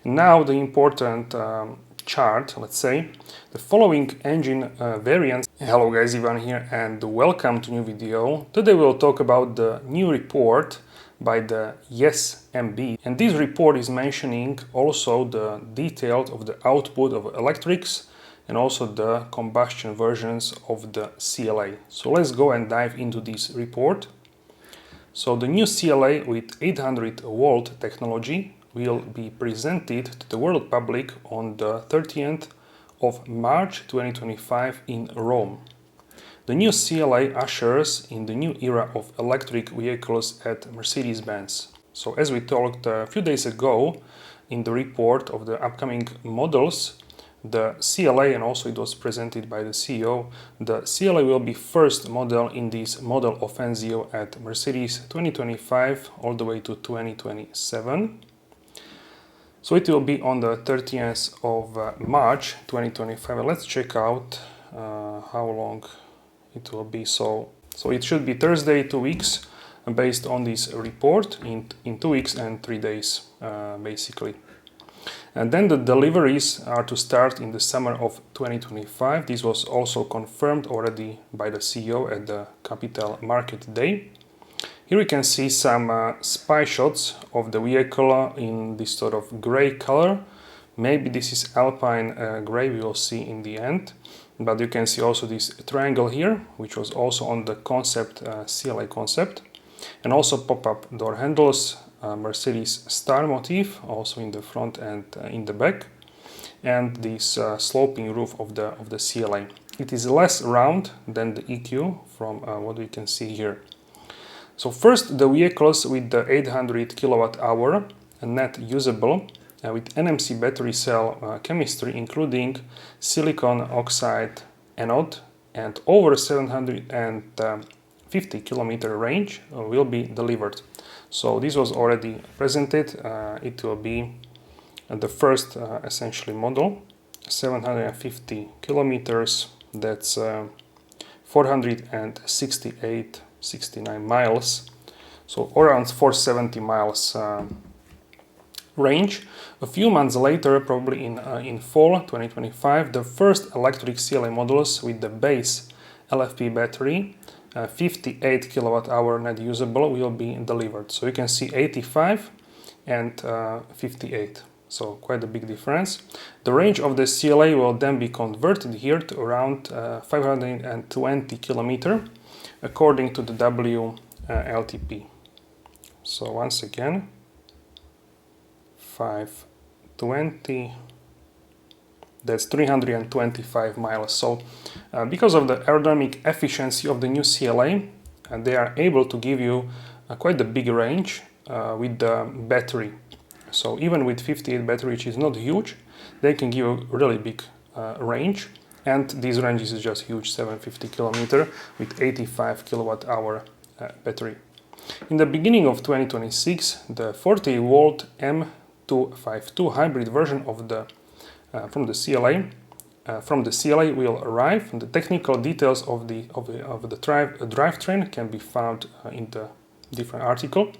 Now the important chart, let's say, the following engine variants. Hello guys, Ivan here and welcome to new video. Today we'll talk about the new report by the YesMB, and this report is mentioning also the details of the output of electrics and also the combustion versions of the CLA. So let's go and dive into this report. So the new CLA with 800 volt technology will be presented to the world public on the 30th of March 2025 in Rome. The new CLA ushers in the new era of electric vehicles at Mercedes-Benz. So as we talked a few days ago in the report of the upcoming models, the CLA, and also it was presented by the CEO, the CLA will be first model in this model offensive at Mercedes 2025 all the way to 2027. So it will be on the 30th of March 2025. Let's check out how long it will be. So it should be Thursday, 2 weeks, based on this report in 2 weeks and 3 days, basically. And then the deliveries are to start in the summer of 2025. This was also confirmed already by the CEO at the Capital Market Day. Here we can see some spy shots of the vehicle in this sort of gray color. Maybe this is Alpine gray, we will see in the end. But you can see also this triangle here, which was also on the concept, CLA concept. And also pop-up door handles, Mercedes star motif, also in the front and in the back. And this sloping roof of the CLA. It is less round than the EQ from what we can see here. So first, the vehicles with the 800 kilowatt-hour net usable with NMC battery cell chemistry, including silicon oxide anode and over 750 kilometer range, will be delivered. So this was already presented. It will be the first essentially model, 750 kilometers. That's 469 miles, so around 470 miles range. A few months later, probably in fall 2025, the first electric CLA models with the base LFP battery, 58 kilowatt-hour net usable, will be delivered. So you can see 85 and 58. So quite a big difference. The range of the CLA will then be converted here to around 520 kilometer, according to the WLTP. So once again, 520, that's 325 miles. So because of the aerodynamic efficiency of the new CLA, they are able to give you quite a big range with the battery. So even with 58 battery, which is not huge, they can give a really big range. And this range is just huge, 750 kilometer with 85 kilowatt-hour battery. In the beginning of 2026, the 40 volt M252 hybrid version of the from the CLA will arrive. The technical details of the drivetrain can be found in the different article.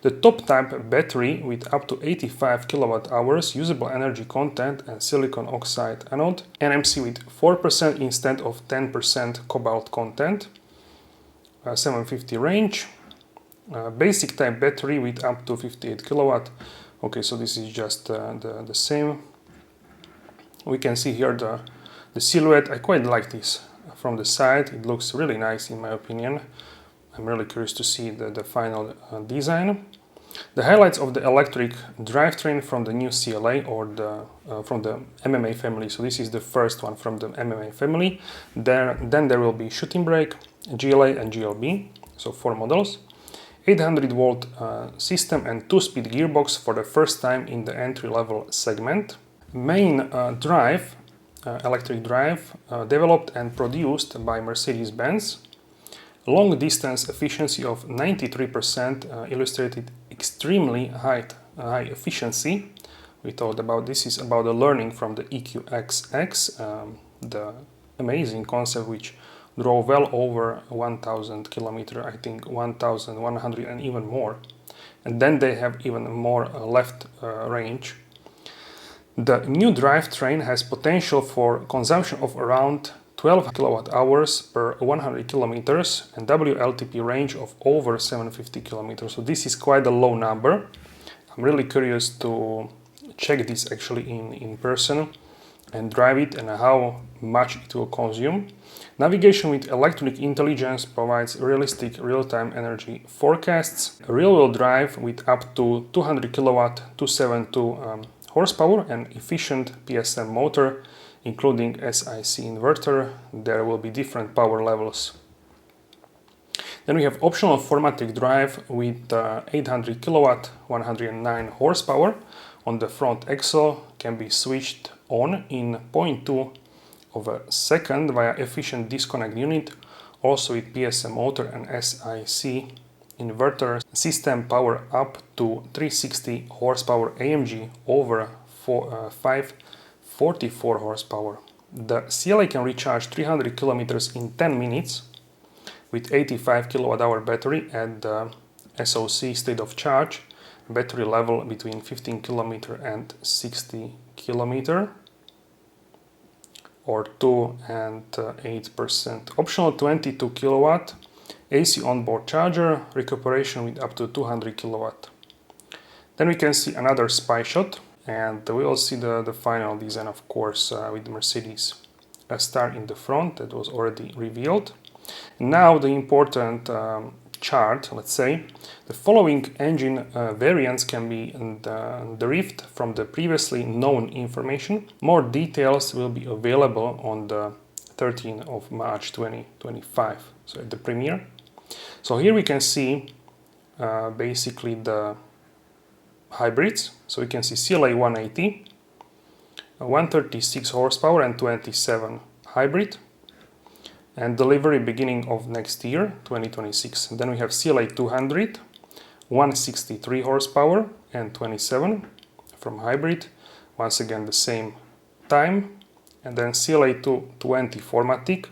The top type battery with up to 85 kilowatt hours usable energy content and silicon oxide anode, NMC with 4% instead of 10% cobalt content, 750 range, basic type battery with up to 58 kilowatt. Okay, so this is just the same. We can see here the silhouette. I quite like this from the side. It looks really nice in my opinion. I'm really curious to see the final design. The highlights of the electric drivetrain from the new CLA or from the MMA family. So this is the first one from the MMA family. Then there will be shooting brake, GLA and GLB, so 4 models. 800 volt system and 2-speed gearbox for the first time in the entry-level segment. Main drive, electric drive, developed and produced by Mercedes-Benz. Long distance efficiency of 93% illustrated extremely high efficiency. We thought about this is about the learning from the EQXX, the amazing concept which drove well over 1,000 kilometers, I think 1,100 and even more. And then they have even more left range. The new drivetrain has potential for consumption of around 12 kilowatt hours per 100 kilometers and WLTP range of over 750 kilometers. So this is quite a low number. I'm really curious to check this actually in person and drive it and how much it will consume. Navigation with electronic intelligence provides realistic real-time energy forecasts. A rear-wheel drive with up to 200 kilowatt 272 horsepower and efficient PSM motor, including SiC inverter. There will be different power levels. Then we have optional 4MATIC drive with 800 kilowatt 109 horsepower. On the front axle can be switched on in 0.2 of a second via efficient disconnect unit, also with PSM motor and SiC inverter. System power up to 360 horsepower AMG over 544 horsepower. The CLA can recharge 300 kilometers in 10 minutes with 85 kilowatt hour battery at the SoC state of charge, battery level between 15 kilometer and 60 kilometer, or 2 and 8%. Optional 22 kilowatt AC onboard charger, recuperation with up to 200 kilowatt. Then we can see another spy shot, and we will see the final design, of course, with the Mercedes star in the front that was already revealed. Now the important chart, let's say. The following engine variants can be derived from the previously known information. More details will be available on the 13th of March 2025, so at the premiere. So here we can see basically the hybrids. So we can see CLA 180, 136 horsepower and 27 hybrid, and delivery beginning of next year, 2026. And then we have CLA 200, 163 horsepower and 27 from hybrid, once again the same time. And then CLA 220 4MATIC,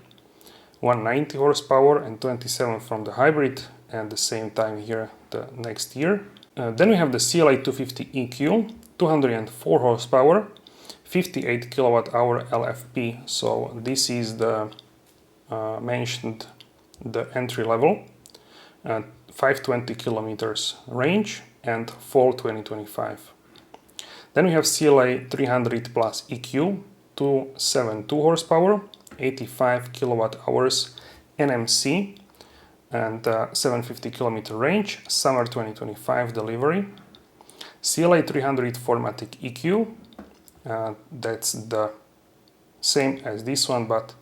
190 horsepower and 27 from the hybrid, and the same time here the next year. Then we have the CLA 250 EQ, 204 horsepower, 58 kilowatt hour LFP. So this is the mentioned the entry level, 520 kilometers range, and fall 2025. Then we have CLA 300 plus EQ, 272 horsepower, 85 kilowatt hours NMC, and 750 kilometer range, summer 2025 delivery. CLA 300 4MATIC EQ, that's the same as this one, but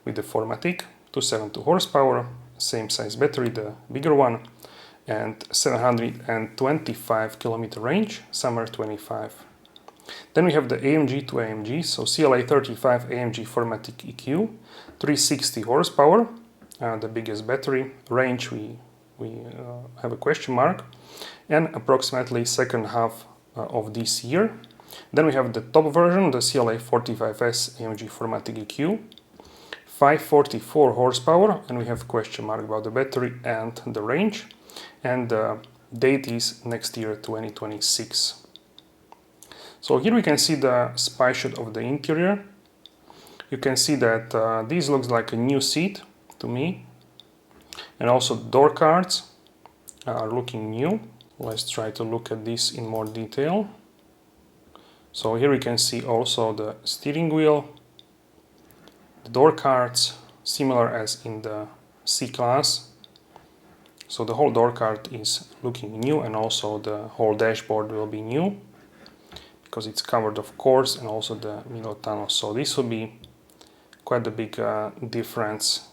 with the 4MATIC, 272 horsepower, same size battery, the bigger one, and 725 kilometer range, summer 25. Then we have the AMG to AMG, so CLA 35 AMG 4MATIC EQ, 360 horsepower, the biggest battery, range we have a question mark, and approximately second half of this year. Then we have the top version, the CLA 45S AMG 4MATIC EQ, 544 horsepower, and we have question mark about the battery and the range, and the date is next year, 2026. So here we can see the spy shot of the interior. You can see that this looks like a new seat to me, and also door cards are looking new. Let's try to look at this in more detail. So here we can see also the steering wheel, the door cards, similar as in the C-Class. So the whole door card is looking new, and also the whole dashboard will be new because it's covered, of course, and also the middle tunnel. So this will be quite a big difference,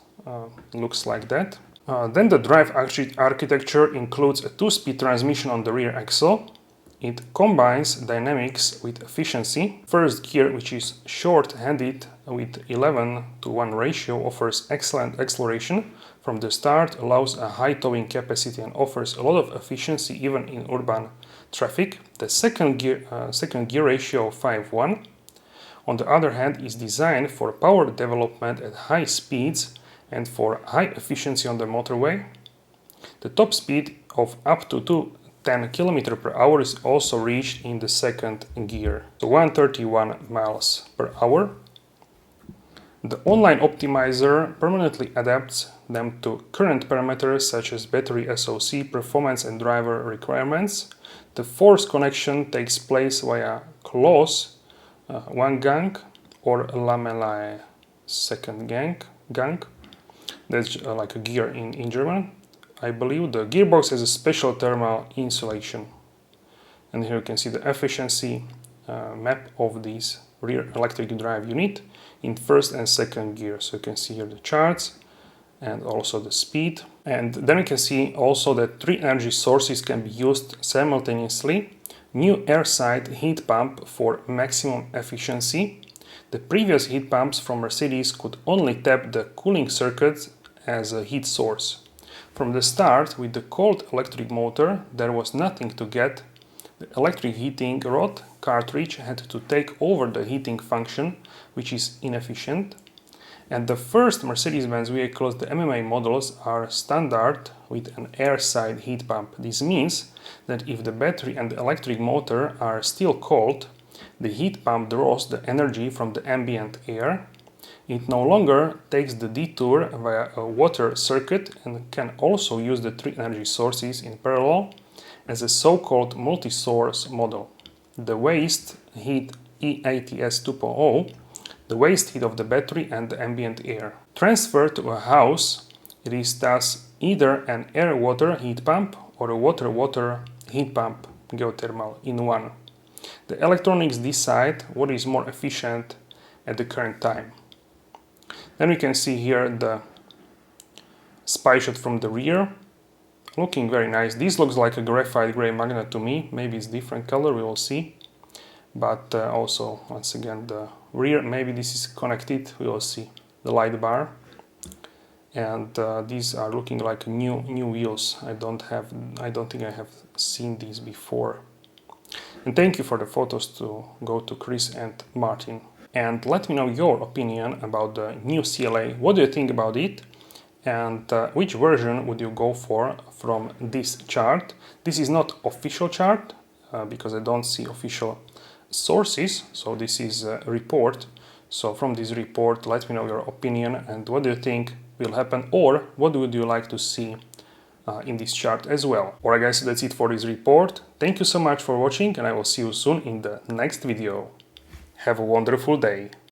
looks like that. Then the drive architecture includes a 2-speed transmission on the rear axle. It combines dynamics with efficiency. First gear, which is short-handed with 11:1 ratio, offers excellent acceleration from the start, allows a high towing capacity, and offers a lot of efficiency even in urban traffic. The second gear ratio, 5:1, on the other hand, is designed for power development at high speeds and for high efficiency on the motorway. The top speed of up to 10 km per hour is also reached in the second gear, so 131 miles per hour. The online optimizer permanently adapts them to current parameters such as battery SoC, performance and driver requirements. The force connection takes place via close one gang or lamellae second gang. That's like a gear in German. I believe the gearbox has a special thermal insulation. And here you can see the efficiency map of this rear electric drive unit in first and second gear. So you can see here the charts and also the speed. And then you can see also that 3 energy sources can be used simultaneously. New air-side heat pump for maximum efficiency. The previous heat pumps from Mercedes could only tap the cooling circuit as a heat source. From the start, with the cold electric motor, there was nothing to get. The electric heating rod cartridge had to take over the heating function, which is inefficient. And the first Mercedes-Benz vehicles, the MMA models, are standard with an air-side heat pump. This means that if the battery and the electric motor are still cold, the heat pump draws the energy from the ambient air. It no longer takes the detour via a water circuit and can also use the 3 energy sources in parallel as a so-called multi-source model. The waste heat EATS 2.0, the waste heat of the battery and the ambient air. Transferred to a house, it is thus either an air-water heat pump or a water-water heat pump geothermal in one. The electronics decide what is more efficient at the current time. Then we can see here the spy shot from the rear, looking very nice. This looks like a graphite gray magnet to me, maybe it's different color, we will see. But also, once again, the rear, maybe this is connected, we will see the light bar. And these are looking like new wheels. I don't think I have seen these before. And thank you for the photos to go to Chris and Martin. And let me know your opinion about the new CLA. What do you think about it? And which version would you go for from this chart? This is not official chart because I don't see official sources. So this is a report. So from this report, let me know your opinion and what do you think will happen, or what would you like to see in this chart as well. Alright guys, so that's it for this report. Thank you so much for watching and I will see you soon in the next video. Have a wonderful day.